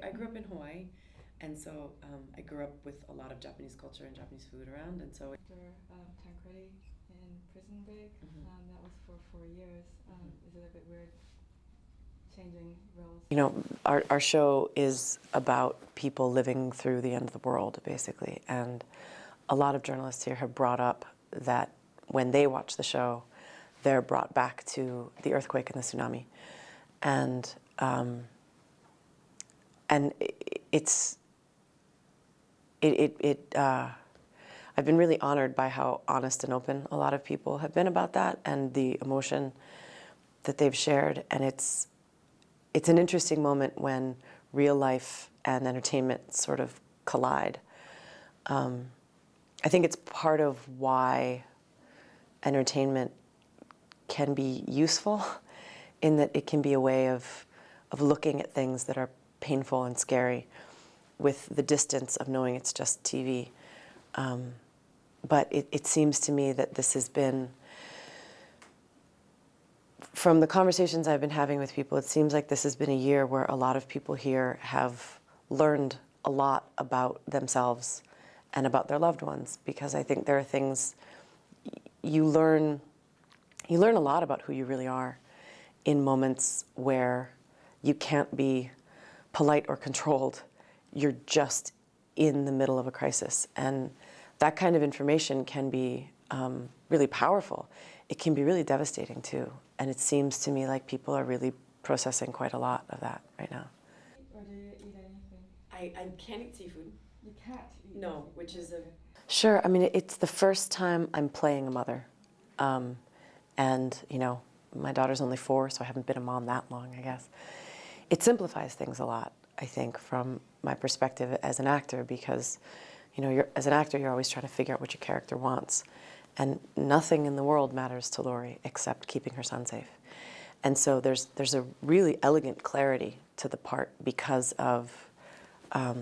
I grew up in Hawaii, and so I grew up with a lot of Japanese culture and Japanese food around, and so. After Tancredi in Prison Break, that was for 4 years. Is it a bit weird changing roles? You know, our show is about people living through the end of the world, basically, and a lot of journalists here have brought up that when they watch the show, they're brought back to the earthquake and the tsunami, and I've been really honored by how honest and open a lot of people have been about that and the emotion that they've shared. And it's an interesting moment when real life and entertainment sort of collide. I think it's part of why entertainment can be useful in that it can be a way of looking at things that are painful and scary with the distance of knowing it's just TV. But it seems to me that this has been, from the conversations I've been having with people, it seems like this has been a year where a lot of people here have learned a lot about themselves and about their loved ones, because I think there are things you learn a lot about who you really are in moments where you can't be polite or controlled. You're just in the middle of a crisis, and that kind of information can be really powerful. It can be really devastating too, and it seems to me like people are really processing quite a lot of that right now. Or do you eat anything? I can't eat seafood. You can't eat No, seafood. which is a. Sure, I mean, it's the first time I'm playing a mother. And, you know, my daughter's only 4, so I haven't been a mom that long, I guess. It simplifies things a lot, I think, from my perspective as an actor, because, you know, as an actor, you're always trying to figure out what your character wants. And nothing in the world matters to Laurie except keeping her son safe. And so there's a really elegant clarity to the part because of her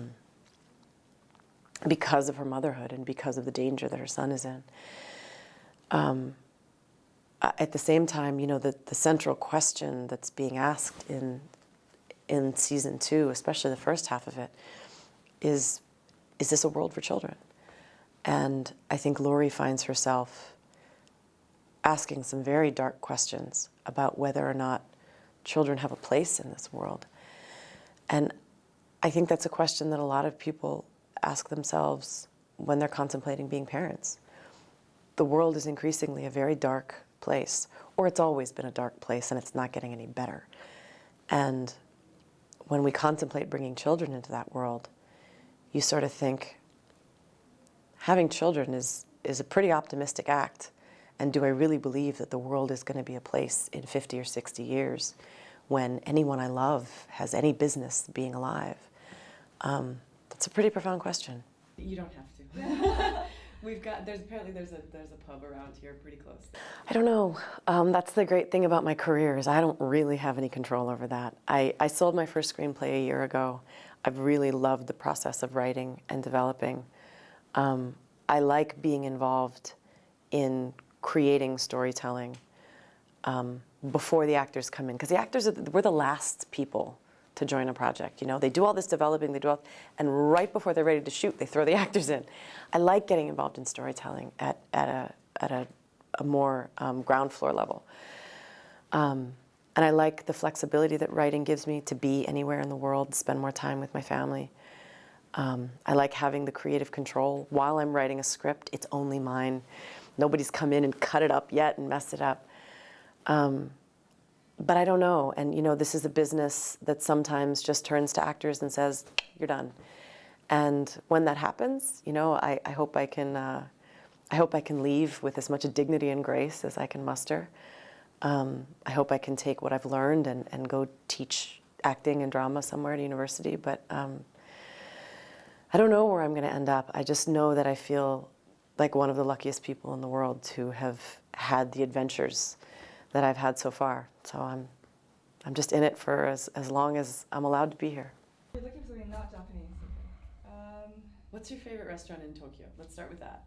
motherhood and because of the danger that her son is in. At the same time, you know, the central question that's being asked in season 2, especially the first half of it, is this a world for children? And I think Laurie finds herself asking some very dark questions about whether or not children have a place in this world. And I think that's a question that a lot of people ask themselves when they're contemplating being parents. The world is increasingly a very dark place, or it's always been a dark place and it's not getting any better. And when we contemplate bringing children into that world, you sort of think, having children is a pretty optimistic act. And do I really believe that the world is going to be a place in 50 or 60 years when anyone I love has any business being alive? That's a pretty profound question. You don't have to. Apparently there's a pub around here pretty close. I don't know. That's the great thing about my career, is I don't really have any control over that. I sold my first screenplay a year ago. I've really loved the process of writing and developing. I like being involved in creating storytelling before the actors come in, because the actors we're the last people to join a project. You know, they do all this developing, and right before they're ready to shoot, they throw the actors in. I like getting involved in storytelling at a more ground floor level. And I like the flexibility that writing gives me to be anywhere in the world, spend more time with my family. I like having the creative control. While I'm writing a script, it's only mine. Nobody's come in and cut it up yet and messed it up. But I don't know, and you know, this is a business that sometimes just turns to actors and says, "You're done." And when that happens, you know, I hope I can leave with as much dignity and grace as I can muster. I hope I can take what I've learned and go teach acting and drama somewhere at a university. But I don't know where I'm going to end up. I just know that I feel like one of the luckiest people in the world to have had the adventures that I've had so far. So I'm just in it for as long as I'm allowed to be here. You're looking for something not Japanese. What's your favorite restaurant in Tokyo? Let's start with that.